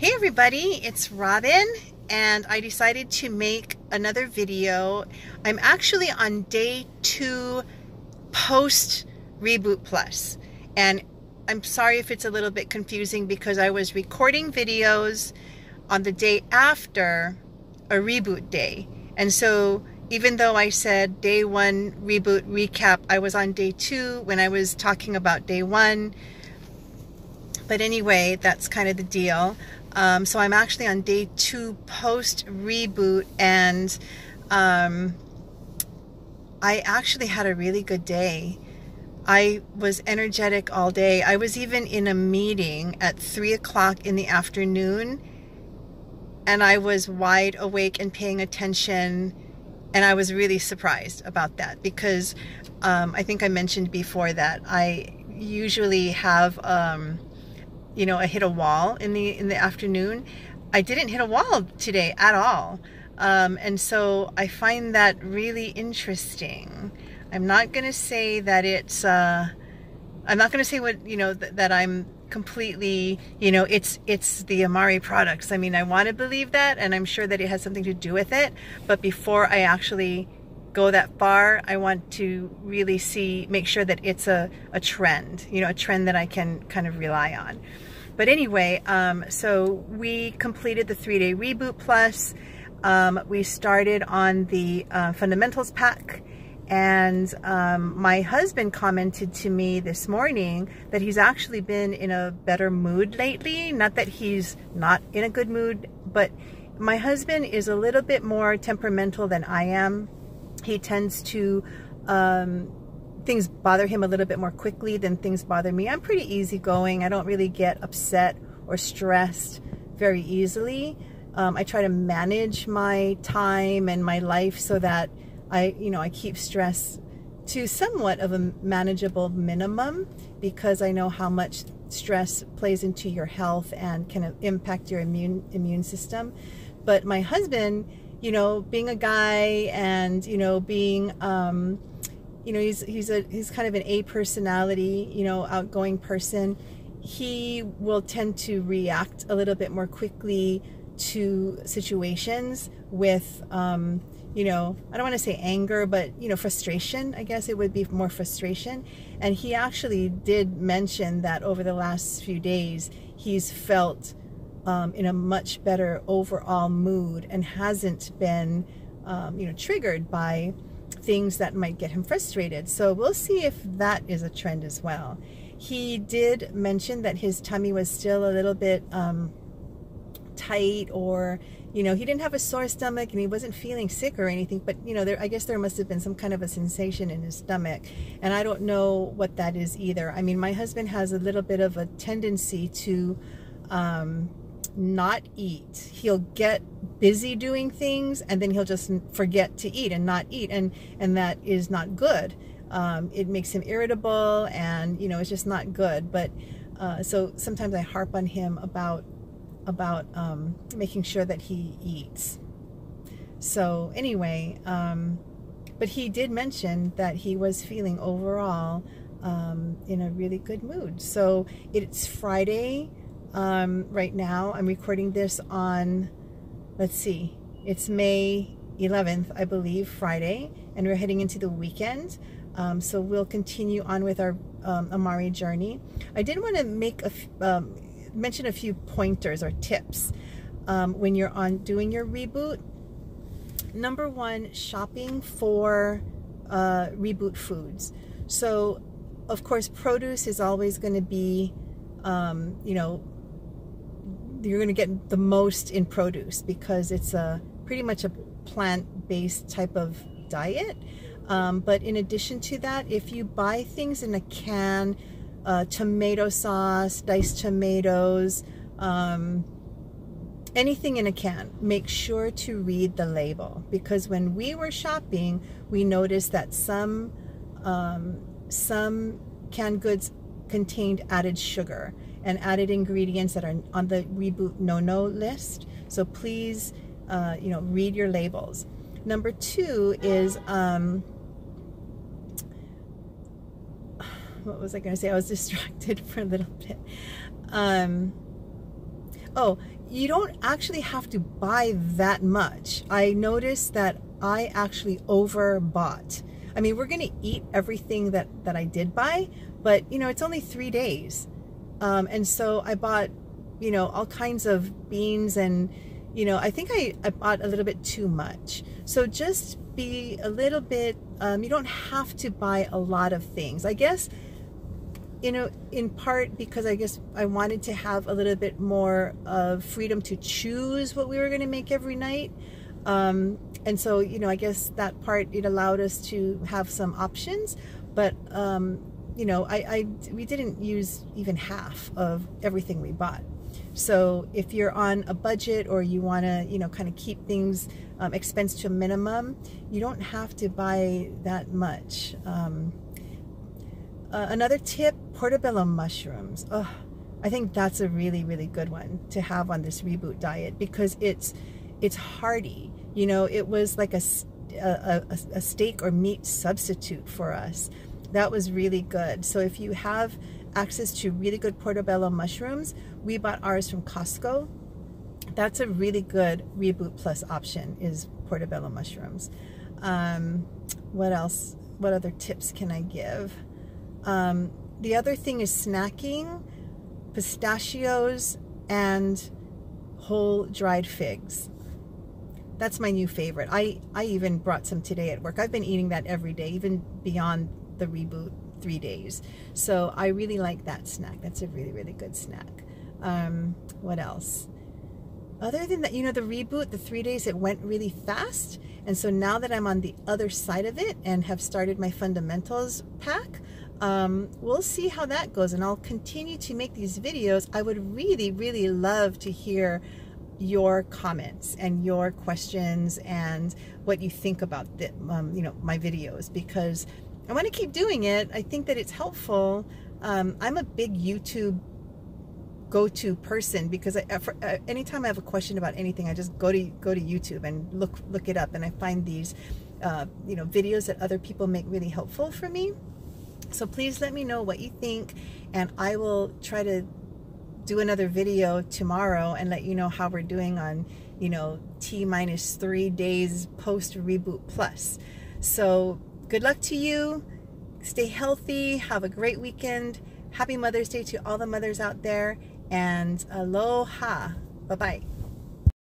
Hey everybody, it's Robin, and I decided to make another video. I'm actually on day 2 post-Reboot Plus, and I'm sorry if it's a little bit confusing because I was recording videos on the day after a reboot day. And so even though I said day 1 reboot recap, I was on day 2 when I was talking about day 1. But anyway, that's kind of the deal. So I'm actually on day 2 post-reboot, and I actually had a really good day. I was energetic all day. I was even in a meeting at 3 o'clock in the afternoon, and I was wide awake and paying attention, and I was really surprised about that because I think I mentioned before that I usually have I hit a wall in the afternoon. I didn't hit a wall today at all, and so I find that really interesting. I'm not going to say that it's I'm not going to say what that I'm completely it's the Amare products. I mean, I want to believe that, and I'm sure that it has something to do with it, but before I actually go that far, I want to really make sure that it's a trend, a trend that I can kind of rely on. But anyway, so we completed the 3-day Reboot Plus. We started on the Fundamentals Pack, and my husband commented to me this morning that he's actually been in a better mood lately. Not that he's not in a good mood, but my husband is a little bit more temperamental than I am. He tends to, things bother him a little bit more quickly than things bother me. I'm pretty easygoing. I don't really get upset or stressed very easily. I try to manage my time and my life so that I keep stress to somewhat of a manageable minimum, because I know how much stress plays into your health and can impact your immune system. But my husband, being a guy and being he's kind of an A personality, outgoing person. He will tend to react a little bit more quickly to situations with I don't want to say anger, but frustration. I guess it would be more frustration. And he actually did mention that over the last few days he's felt in a much better overall mood and hasn't been triggered by things that might get him frustrated. So we'll see if that is a trend as well. He did mention that his tummy was still a little bit tight, or he didn't have a sore stomach and he wasn't feeling sick or anything, but I guess there must have been some kind of a sensation in his stomach, and I don't know what that is either. I mean, my husband has a little bit of a tendency to not eat. He'll get busy doing things and then he'll just forget to eat and not eat, and that is not good. It makes him irritable, and it's just not good. But so sometimes I harp on him about making sure that he eats. So anyway, but he did mention that he was feeling overall in a really good mood. So it's Friday right now. I'm recording this on, let's see, it's May 11th, I believe, Friday, and we're heading into the weekend. So we'll continue on with our Amare journey. I did want to make mention a few pointers or tips when you're doing your reboot. Number 1, shopping for reboot foods. So of course produce is always going to be you're going to get the most in produce because it's pretty much a plant-based type of diet. But in addition to that, if you buy things in a can, tomato sauce, diced tomatoes, anything in a can, make sure to read the label, because when we were shopping, we noticed that some canned goods contained added sugar and added ingredients that are on the Reboot no-no list. So please, read your labels. Number 2 is what was I going to say? I was distracted for a little bit. Oh, you don't actually have to buy that much. I noticed that I actually overbought. I mean, we're going to eat everything that I did buy, but, you know, it's only 3 days. And so I bought, you know, all kinds of beans and, you know, I think I bought a little bit too much. So just be a little bit, you don't have to buy a lot of things. I guess, you know, in part because I guess I wanted to have a little bit more of freedom to choose what we were going to make every night. And so, you know, I guess that part, it allowed us to have some options, but, you know, we didn't use even half of everything we bought. So if you're on a budget or you want to, you know, kind of keep things expense to a minimum, you don't have to buy that much. Another tip, portobello mushrooms. Oh, I think that's a really, really good one to have on this reboot diet because it's hearty. You know, it was like a steak or meat substitute for us. That was really good. So if you have access to really good portobello mushrooms, we bought ours from Costco. That's a really good Reboot Plus option, is portobello mushrooms. What else? What other tips can I give? The other thing is snacking, pistachios and whole dried figs. That's my new favorite. I even brought some today at work. I've been eating that every day, even beyond the Reboot 3 days. So I really like that snack. That's a really, really good snack. What else? Other than that, you know, the Reboot, the 3 days, it went really fast. And so now that I'm on the other side of it and have started my fundamentals pack, we'll see how that goes. And I'll continue to make these videos. I would really, really love to hear your comments and your questions and what you think about the, you know, my videos, because I want to keep doing it. I think that it's helpful. I'm a big YouTube go-to person because anytime I have a question about anything, I just go to YouTube and look it up, and I find these you know, videos that other people make really helpful for me. So please let me know what you think, and I will try to do another video tomorrow and let you know how we're doing on, you know, T-3 days post-Reboot Plus. So good luck to you. Stay healthy. Have a great weekend. Happy Mother's Day to all the mothers out there. And aloha. Bye-bye.